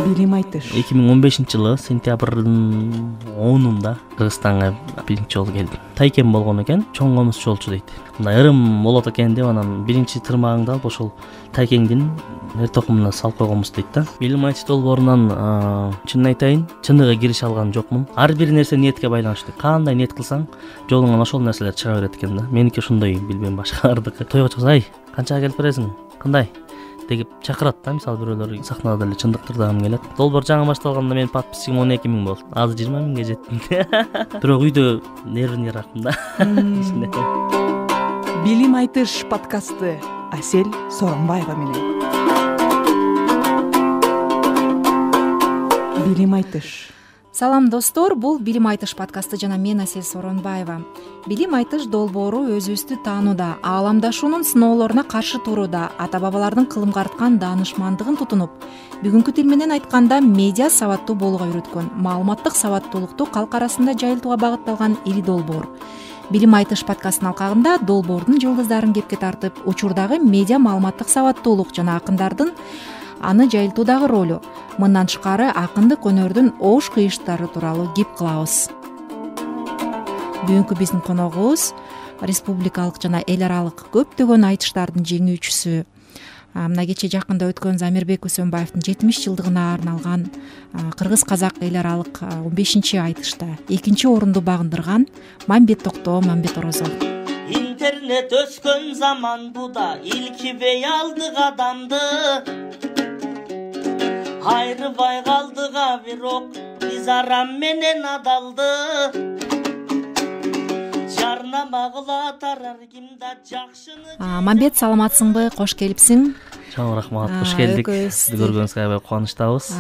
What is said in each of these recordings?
Билим айтыш. 2015-жылы сентябрдын 10-унда Кыргызстанга биринчи жолу келдим. Тайкем болгон экен, чоң комуз чолчу дейт. Мындай ырым болот экен деп анан биринчи тырмагыңды алып ошол тайкеңдин эр токумуна салып койгонбуз дейт да. Билим айтыш долбоорунан чынын айтайын, чыныгы киреше алган жокмун. Ар бир нерсе ниетке байланыштуу. Кандай ниет кылсаң, жолуңан ошол нерселер чыга берет экен да. Меники ошондой, билбейм башкалардыкы. Тойго чыкса, "Ай, канчага келип бересиң? Кандай?" деп чакырат да. Мисалы бирөөлөр сахнада деле чындыктырдагым келет. Долбоор жаңы башталганда менин подписчигим 12 000 болду. Азыр 20 000ге жеттим. Бирок үйдө нервин яраттым да. Билим айтыш подкасты Асель Соронбаева менен. Билим айтыш. Салам достор, бул Билим айтыш подкасты жана мен Асель Соронбаева. Билим айтыш долбоору өзүбүздү таанууда, ааламдашуунун сыноолоруна каршы турууда, ата-бабалардын кылымга арткан даанышмандыгын тутунуп, бүгүнкү тил менен айтканда медиа сабаттуу болууга үйрөткөн, маалыматтык сабаттуулукту калк арасында жайылтууга багытталган ири долбоор. Билим айтыш подкастынын алкагында долбоордун жылдыздарын кепке тартып, учурдагы медиа маалыматтык сабаттуулук жана акындардын аны жайылтуудагы ролу, мындан тышкары акындык өнөрдүн ош кыйыштары тууралуу кеп кылабыз. Бүгүнкү биздин коногубуз республикалык жана эл аралык көптөгөн айтыштардын жеңүүчүсү. Мына кече жакында өткөн Замирбек Өсөнбаевдин 70 жылдыгына арналган кыргыз-казак эл аралык 15-чи айтышта 2-чи орунду багындырган Мамбет Токто Мамбет Орозо. Интернет өскөн заман буда илкибей алдык адамды, айрыбай калдыга бирок биз арам менен адалды. Жарнама кылатар ар кимде жакшыны. Мамбет, саламатсыңбы? Кош келипсиң. Чоң рахмат, кош келдик. Сизди көргөнүзгө аябай кубанычтабыз.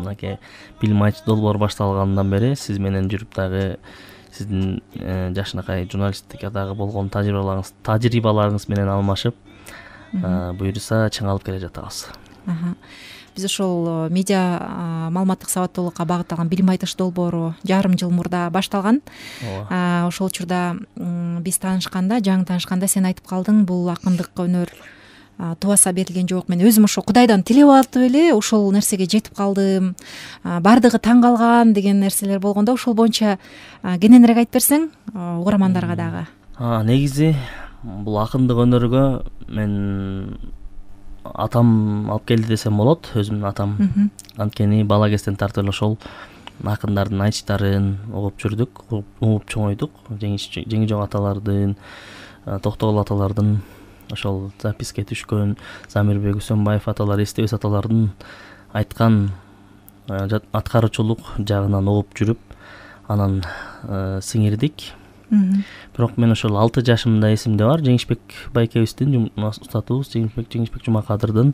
Мынакей билим айтыш долбоор башталгандан бери сиз менен жүрүп дагы сиздин жашынакай журналисттикадагы болгон тажрыйбаларыңыз менен алмашып, буюрса чыңалып келе жатабыз. Биз ошол медиа маалыматтык сабаттуулукка багытталган билим айтыш долбоору жарым жыл мурда башталган. Ошол учурда биз таанышканда, жаңы таанышканда сен айтып калдың, бул акындык өнөр тубаса берилген жок. Мен өзүм ошо Кудайдан тилеп атып эле ошол нерсеге жетип калдым. Бардыгы таң калган деген нерселер болгондо ошол боюнча кененирээк айтып берсең угармандарга дагы. Негизи бул акындык өнөргө мен атам алып келди десем болот, өзүмдүн атам. Анткени бала кезден тартып эле ошол акындардын айтыштарын угуп жүрдүк, угуп чоңойдук. Жеңи жок аталардын, Токтогул аталардын ошол записке түшкөн, Замирбек Өсөнбаев аталар, Эстебес аталардын айткан аткаруучулук жагынан угуп жүрүп, анан сиңирдик. Бирок мен ошол 6 жашымда эсимде бар, Жеңишбек байкебиздин устатыбыз, Жеңишбек Жумакадырдын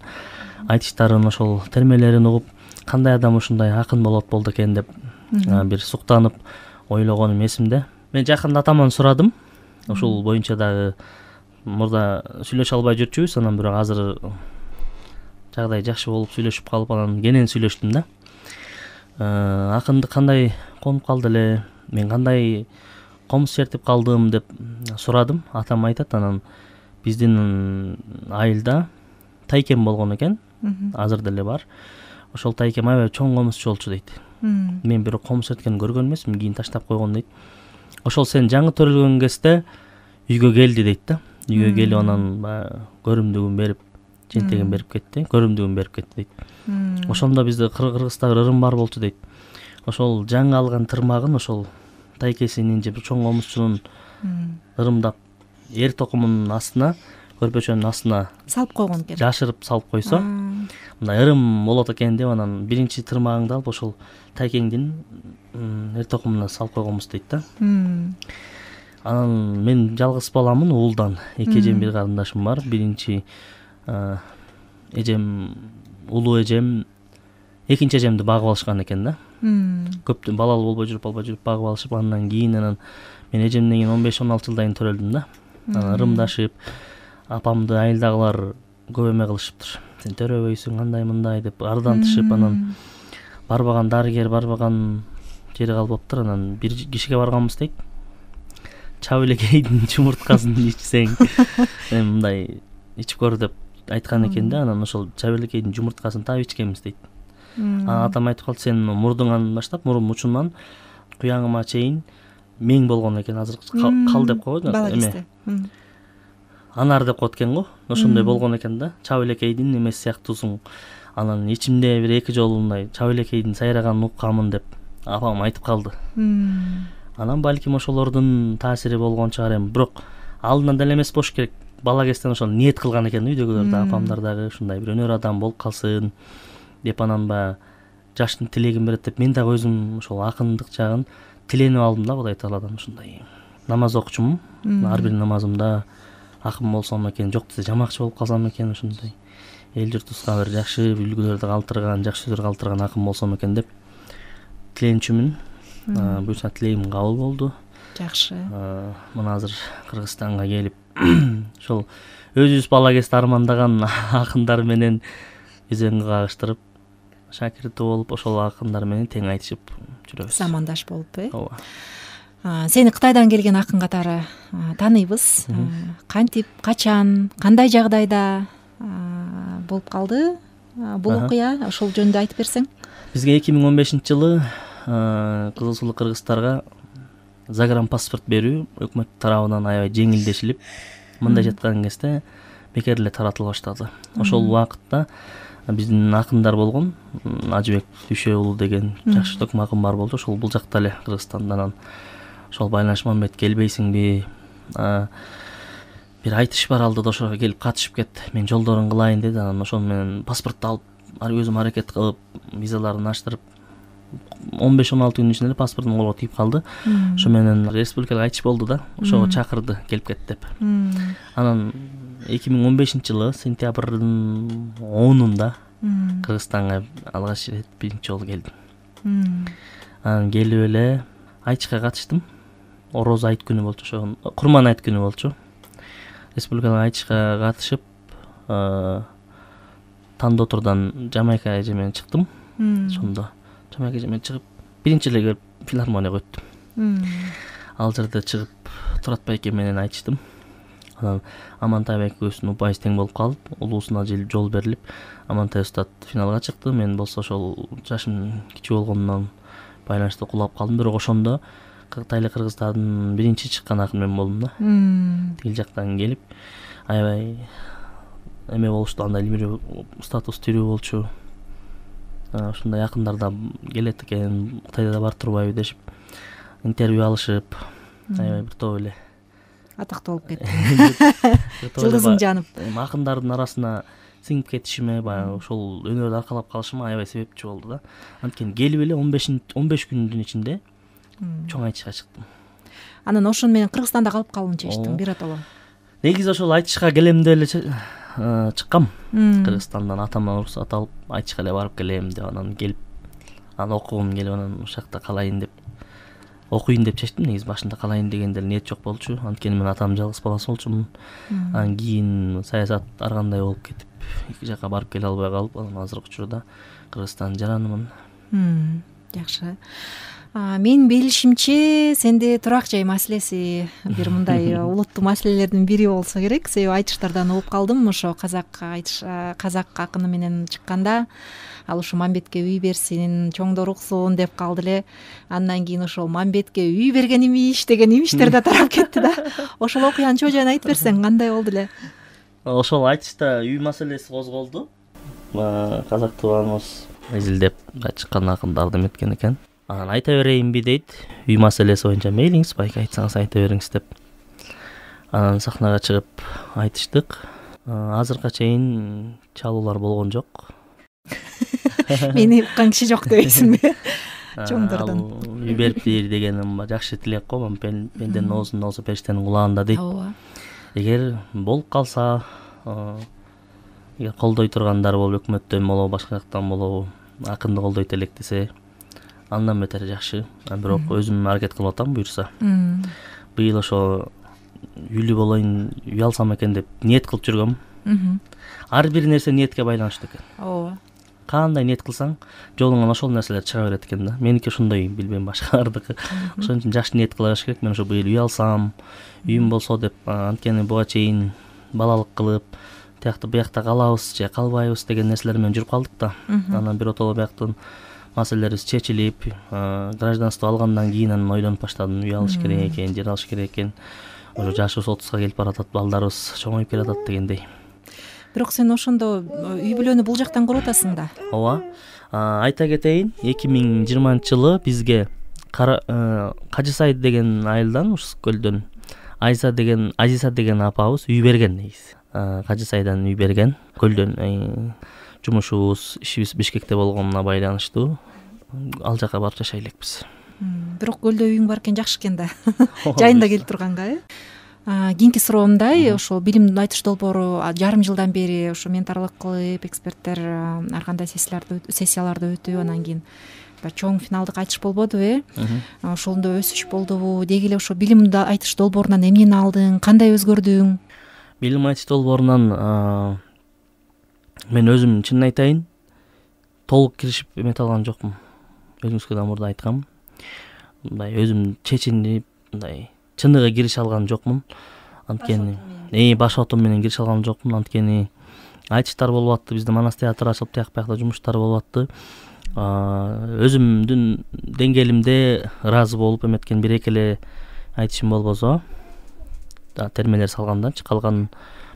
айтыштарын, ошол термелерин угуп, кандай адам ушундай акын болду экен деп бир суктанып ойлогонум эсимде. Мен жакында атаман сурадым. Ошол боюнча дагы мурда сүйлөшө албай жүрчүбүз, анан бирок азыр жагдай жакшы болуп сүйлөшүп калып, анан кенен сүйлөштүм да. Акындык кандай конуп калды эле, мен кандай комуз чертип калдым деп сурадым. Атам айтат, анан биздин айылда тайкем болгон экен, азыр деле бар. Ошол тайкем аябай чоң комуз чолчу дейт. Мен бирок комуз черткен көргөн эмесмин, кийин таштап койгон дейт. Ошол сен жаңы төрөлгөн кезде үйгө келди дейт да. Үйгө келип анан көрүмдүгүн берип, жентегин берип кетти, көрүмдүгүн берип кетти дейт. Ошондо бизде Кыргызстанда ырым бар болчу дейт. Ошол жаңы алган тырмагын ошол тайкесинин же бир чоң комузчунун ырымдап эр токумунун астына, көрпөчөнүн астына салып койгон экен. Жашырып салып койсо, мындай ырым болот экен деп анан биринчи тырмагыңды алып ошол тайкеңдин эр токумуна салып койгонбуз дейт да. Анан мен жалгыз баламын, уулдан 2 эжем, 1 карындашым бар. Биринчи эжем, улуу эжем, экинчи эжемди багып алышкан экен да. Көптөн балалуу болбой жүрүп багып алышып, андан кийин мен эжемден кийин 15-16 жылдан кийин төрөлдүм да. Анан ырымдашып, апамды айылдагылар көп эме кылышыптыр. Сен төрөбөйсүң, андай мындай деп ардантышып, анан барбаган дарыгер, барбаган жери калбаптыр. Анан бир кишиге барганбыз дейт. Чабылекейдин чумурткасын ичсең, мындай ичип көр деп айткан экен да. Анан ошол чабылекейдин жумурткасын таап ичкенбиз дейт. Атам айтып калды, сен мурдуңан баштап, мурун учунан куяңыма чейин мең болгон экен, азыр кал деп койгон бала кезде. Анар деп коет экен го. Ошондой болгон экен да. Чабылекейдин эмеси сыяктуусуң. Анан ичимде бир эки жолу мындай чабылекейдин сайраганын укканмын деп апам айтып калды. Анан балким ошолордун таасири болгон чыгар эми. Бирок алдынан деле эмес болуш керек. Бала кезден ошол ниет кылган экен үйдөгүлөр да, апамдар дагы ушундай бир өнөр адам болуп калсын деп, анан баягы жаштын тилегин берет деп мен дагы өзүм ошол акындык жагын тиленип алдым да Кудай тааладан. Ушундай намаз окучумун. Ар бир намазымда акын болсом экен, жок десе жамакчы болуп калсам экен, ушундай эл журтубузга бир жакшы үлгүлөрдү калтырган, жакшы сөздөр калтырган акын болсом экен деп тиленчүмүн. Буюрса тилегим кабыл болду. Жакшы. Мына азыр Кыргызстанга келип ошол өзүбүз бала кезде армандаган акындар менен өзөнгө кагыштырып шакирти болуп, ошол акындар менен тең айтышып жүрөбүз. Замандаш болуп, Ооба. Сени Кытайдан келген акын катары тааныйбыз. Кантип, качан, кандай жагдайда болуп калды бул окуя? Ошол жөнүндө айтып берсең. Бизге 2015-жылы Кызыл Сулуу кыргыздарга загранпаспорт берүү өкмөт тарабынан аябай жеңилдешилип, мындай жаткан кезде бекер эле таратыла баштады. Ошол убакытта биздин акындар болгон, Ажыбек Түшө уулу деген жакшы токум акын бар болду. Ошол бул жакта эле Кыргызстандан ошол байланыш Мамбет келбейсиңби? Бир айтыш бар алдыда, ошого келип катышып кет. Мен жолдорун кылайын деди. Анан ошол менен паспортду алып, өзүм аракет кылып, визаларын аштырып 15-16 күн ичинде паспортум колго тийип калды. Ошо менен республикалык айтыш болду да, ошого чакырды келип кет деп. Анан 2015-жылы сентябрдын 10-унда Кыргызстанга алгач ирет биринчи жолу келдим. Анан келип эле айтышка катыштым. Ороз айт күнү болчу, ошо Курман айт күнү болчу. Республикалык айтышка катышып, Тандотордон Жамайка эже менен чыктым. Ошондо Жамайка эже менен чыгып, биринчи эле келип филармонияга өттүм. Ал жерде чыгып Турат байке менен айтыштым. Анан Амантай байкебиздин упайыбыз тең болуп калып, улуусуна жол берилип, Амантай устат финалга чыкты. Мен болсо ошол жашым кичүү болгондон байланыштуу кулап калдым. Бирок ошондо Кытайлык кыргыздардын биринчи чыккан акын мен болдум да. Тил жактан келип, аябай эме болушту, андай статус тирүү болчу. Ушундай акындар да келет экен, Кытайда да бар турбайбы дешип, интервью алышып, аябай бир топ эле атактуу болуп кетти. Жылдызың жанып. Акындардын арасына сиңип кетишиме, баягы ошол өнөрдү аркалап калышыма аябай себепчи болду да. Анткени келип эле 15 күндүн ичинде чоң айтышка чыктым. Анан ошону менен Кыргызстанда калып калууну чечтиң биротоло. Негизи ошол айтышка келем деп эле чыккам. Кыргызстандан атамдан уруксат алып айтышка эле барып келем деп, анан келип, анан окугум келип, анан ошол жакта калайын деп, окуйн деп чечтим. Негизи башында калайын деген деле ниет жок болчу. Анткени мен атам жалгыз баласы болчумун. Анан кийин саясат ар кандай болуп кетип, эки жака барып келе албай калып, анан азыркы учурда Кыргызстандын жаранымын. Жакшы. Мен билишимче сенде турак жай маселеси бир мындай улуттуу маселелердин бири болсо керек. Себеби айтыштардан угуп калдым, ошо казак акыны менен чыкканда ал ушу Мамбетке үй берсин, чоңдор уксун деп калды эле. Андан кийин ошол Мамбетке үй берген имиш деген имиштер да тарап кетти да. Ошол окуянын чоо-жайын айтып берсең, кандай болду эле? Ошол айтышта үй маселеси козголду. Казак тууганыбыз изилдеп чыккан акындарды эметкен экен. Анан айта берейинби дейт, үй маселеси боюнча мейлиңиз, байке айтсаңыз айта бериңиз деп. Анан сахнага чыгып айтыштык. Азыркыга чейин чалуулар болгон жок. Мени уккан киши жок дебейсиңби? Чоңдордон. Үй бериптир дегеним жакшы тилек го, пенденин оозунда болсо периштенин кулагында дейт. Ооба. Эгер болуп калса, эгер колдой тургандар болуп, өкмөттөн болобу, башка жактан болобу, акынды колдойт электесе, андан бетер жакшы. Бирок өзүм аракет кылып атам буюрса. Быйыл ошо үйлүү болоюн, үй алсам экен деп ниет кылып жүргөм. Ар бир нерсе ниетке байланыштуу экен. Ооба. Кандай ниет кылсаң, жолуңан ошол нерселер чыга берет экен да. Меники ошондой, билбейм башкалардыкы. Ошон үчүн жакшы ниет кылыш керек. Мен ошо быйыл үй алсам, үйүм болсо деп, анткени буга чейин балалык кылып, тиякта биякта калабыз же калбайбыз деген нерселер менен жүрүп калдык да. Анан биротоло бияктын маселелерибиз чечилип, гражданство алгандан кийин анан ойлонуп баштадым, үй алыш керек экен, жер алыш керек экен. Уже жашыбыз 30га келип баратат, балдарыбыз чоңоюп келатат дегендей. Бирок сен ошондо үй бүлөнү бул жактан куруп атасың да. Ооба. Айта кетейин, 2020-жылы бизге Кажы Сайд деген айылдан, Ушсук көлдөн Азиза деген апабыз үй берген негизи. Кажы Сайдан үй берген. Көлдөн жумушубуз, ишибиз Бишкекте болгонуна байланыштуу ал жака барып жашай элекпиз. Бирок көлдө үйүң бар экен, жакшы экен да. Жайында келип турганга, кийинки суроомдай, ошо билим айтыш долбоору жарым жылдан бери ошо ментарлык кылып, эксперттер ар кандай сессияларды өтүп, анан кийин чоң финалдык айтыш болбодубу, ошондо өсүш болдубу? Деги эле ошо билим айтыш долбоорунан эмнени алдың, кандай өзгөрдүң? Билим айтыш долбоорунан мен өзүм чынын айтайын, толук киришип эмете алган жокмун. Өзүңүзгө да мурда айткам. Мындай өзүм чечинип, мындай чыныгы кирише алган жокмун. Анткени баш отум менен кирише алган жокмун. Анткени айтыштар болуп атты, бизде манас театр ачылып, тияк биякта жумуштар болуп атты. Өзүмдүн деңгээлимде ыраазы болуп эметкен бир-эки эле айтышым болбосо, термелер салгандачы калган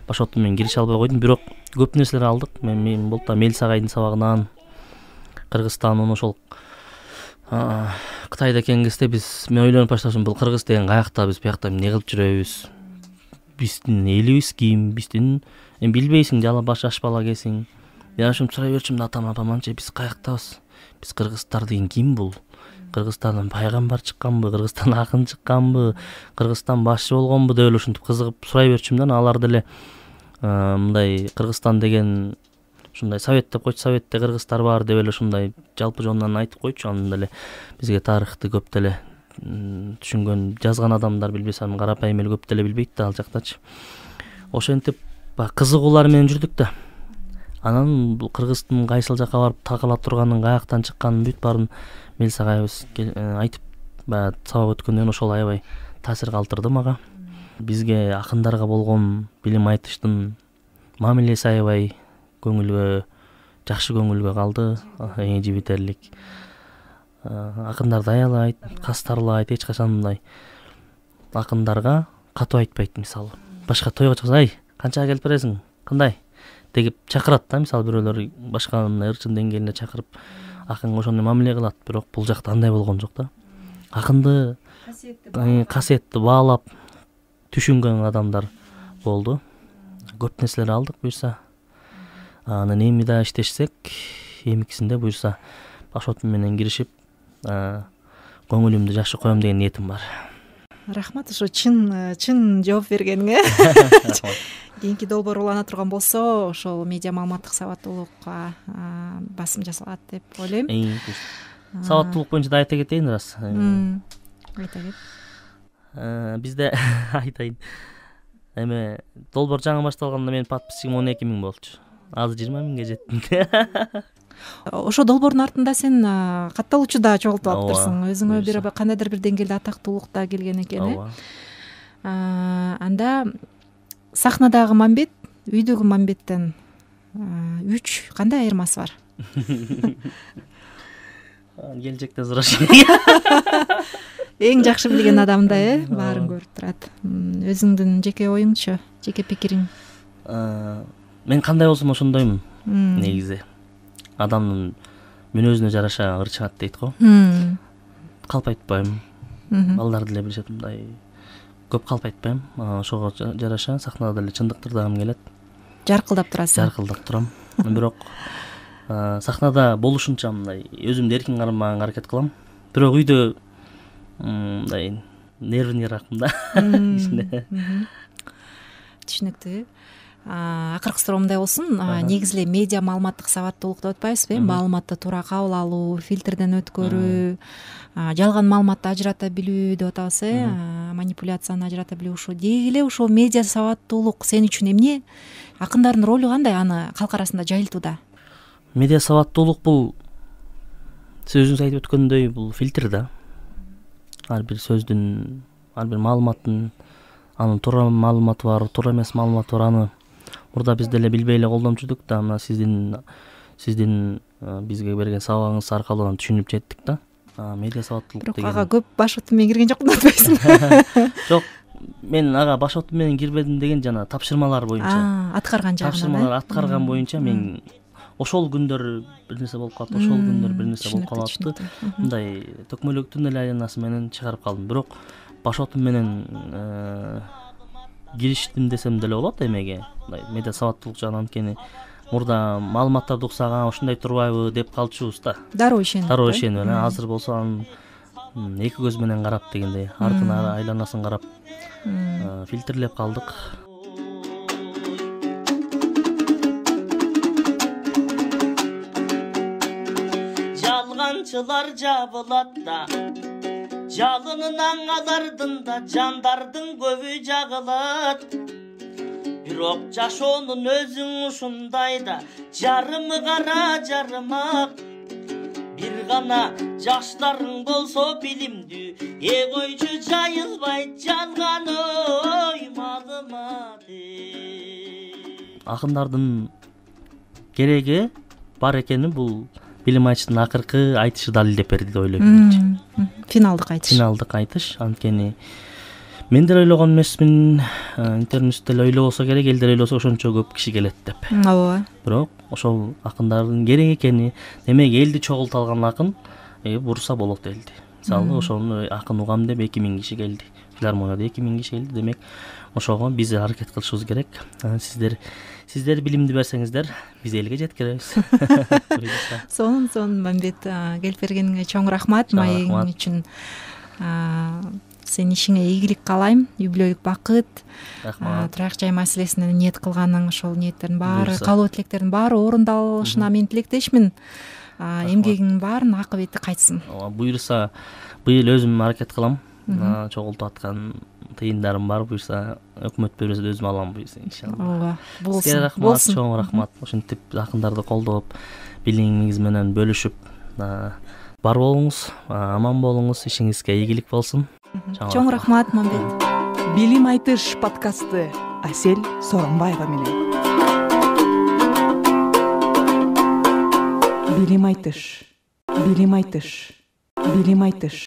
баш отум менен кирише албай койдум. Бирок көп нерселер алдык. Мен болта Мелис агайдын сабагынан, Кыргызстандын ошол Кытайда экен кезде мен ойлонуп башташым, бул Кыргыз деген каякта, биз биякта эмне кылып жүрөбүз? Биздин элибиз ким? Биздин билбейсиң, жала баш жаш бала экенсиң. Мен ошону сурай берчүмүн атам апаманчы, биз каяктабыз? Биз кыргыздар деген ким бул? Кыргызстандан пайгамбар чыкканбы? Кыргызстан акын чыкканбы? Кыргызстан башчы болгонбу деп эле ушинтип кызыгып сурай берчүмүн да. Алар деле мындай Кыргызстан деген ушундай совет деп койчу, советте кыргыздар бар деп эле ушундай жалпы жонунан айтып койчу. Анан деле бизге тарыхты көп деле түшүнгөн, жазган адамдар билбесем, карапайым эл көп деле билбейт да ал жактачы. Ошентип кызыгуулар менен жүрдүк да. Анан бул Кыргыздын кайсыл жака барып такалап турганын, каяктан чыкканын бүт баарын Мелис агайыбыз айтып, баягы сабак өткөндөн ошол аябай таасир калтырды мага. Бизге акындарга болгон билим айтыштын мамилеси аябай жакшы көңүлгө калды, эң жибитерлик. Акындарды аялайт, кастарлайт, эч качан мындай акындарга катуу айтпайт. Мисалы, башка тойго чыкса, канчага келип бересиң, кандай деп чакырат да. Мисалы, бирөөлөр башка ырчын деңгээлинде чакырып акынга ошондой мамиле кылат. Бирок бул жакта андай болгон жок да. Акынды касиетти баалап түшүнгөн адамдар болду. Көп нерселер алдык буюрса. Анан эми да иштешсек, эмикисинде буюрса баш отум менен киришип, көңүлүмдү жакшы коем деген ниетим бар. Рахмат, ошо чын жооп бергениңе. Кийинки долбоор улана турган болсо, ошол медиа маалыматтык сабаттуулукка басым жасалат деп ойлойм. Сабаттуулук боюнча да айта кетейин раз. Айта кет. Бизде айтайын. Эме долбоор жаңы башталганда менин подписчигим 12 000 болчу. Азыр 20 000ге жеттим. Ошо долбоордун артында сен катталуучу да чогултуп алыптырсың. Өзүңө бир кандайдыр бир деңгээлде атактуулук да келген экен, Анда сахнадагы Мамбет, үйдөгү Мамбеттен 3 кандай айырмасы бар? Келечекте сураш. Эң жакшы билген адамдай, баарын көрүп турат. Өзүңдүн жеке оюңчу, жеке пикириң? Мен кандай болсом ошондоймун. Негизи адамдын мүнөзүнө жараша ырчат дейт го. Калп айтпайм. Балдар деле билишет, мындай көп калп айткайм. Ошого жараша сахнада деле чындыктырдагым келет. Жаркылдап турасың. Жаркылдап турам. Бирок сахнада болушунча мындай өзүмдү эркин кармаганга аракет кылам. Бирок үйдө мындай нервныйракмын да. Түшүнүктүү. Акыркы суроомдай болсун. Негизи эле медиа маалыматтык сабаттуулук деп атпайбызбы? Маалыматты туура кабыл алуу, фильтрден өткөрүү, жалган маалыматты ажырата билүү деп атабыз, манипуляцияны ажырата билүү. Ошо деги эле ошо медиа сабаттуулук сен үчүн эмне? Акындардын ролу кандай аны калк арасында жайылтууда? Медиа сабаттуулук бул сиз өзүңүз айтып өткөндөй бул фильтр да. Ар бир сөздүн, ар бир маалыматтын анын туура маалыматы бар, туура эмес маалыматы бар, аны мурда биз деле билбей эле колдончудук да, мына сиздин бизге берген сабагыңыз аркылуу түшүнүп жеттик да. Медиа сабаттуулук Бирок деген. ага көп баш оту менен кирген жокмун атпайсыңбы? Жок, мен ага баш оту менен кирбедим деген жана тапшырмалар боюнча. Аткарган жагынан. Тапшырмалар аткарган боюнча мен ошол күндөр бир нерсе болуп калат, ошол күндөр бир нерсе болуп калатты. Мындай төкмөлөктүн эле айланасы менен чыгарып калдым. Бирок баш оту менен кириштим десем деле болот эмеге. Мындай медиа сабаттуулук жагынан анткени мурда маалыматтарды уксак ушундай турбайбы деп калчубуз да. Дароо ишенип. Дароо ишенип, азыр болсо анын эки көз менен карап дегендей, артына айланасын карап фильтрлеп калдык. Жалганчылар жабылат да, жалынынан алардын да жандардын көбү жагылат. Бирок жашоонун өзүң ушундай да, жарымы кара жарымак. Бир гана жаштарың болсо билимдүү, койчу жайылбайт жалган ой маалыматы. Акындардын кереги бар экени бул билим айтыштын акыркы айтышы далилдеп берди деп ойлойм мен. Финалдык айтыш. Финалдык айтыш, анткени мен деле ойлогон эмесмин, интернет деле ойлобосо керек, эл деле ойлосо ошончо көп киши келет деп. Ооба. Бирок ошол акындардын керек экени, демек элди чогулта алган акын бурса болот элди. Мисалы ошону акын угам деп 2000 киши келди. Филармонияда 2000 киши келди, демек ошого биз аракет кылышыбыз керек. Сиздер билимди берсеңиздер, биз элге жеткиребиз. Сонун Мамбет, келип бергениңе чоң рахмат, маегиң үчүн. Сен ишиңе ийгилик каалайм, юбилейлик бакыт. Турак жай маселесине ниет кылганың, ошол ниеттердин баары, каалоо тилектердин баары орундалышына мен тилектешмин. Эмгегиңдин баарын акыбети кайтсын. Буюрса, быйыл өзүм аракет кылам. Чогултуп аткан тыйындарым бар, буюрса өкмөт бербесе да өзүм алам буюрса иншалла. Ооба, болсун. Сизге рахмат, чоң рахмат. Ошентип акындарды колдоп, билимиңиз менен бөлүшүп, бар болуңуз, аман болуңуз, ишиңизге ийгилик болсун. Чоң рахмат, Мамбет. Билим айтыш подкасты Асель Соронбаева менен. Билим айтыш.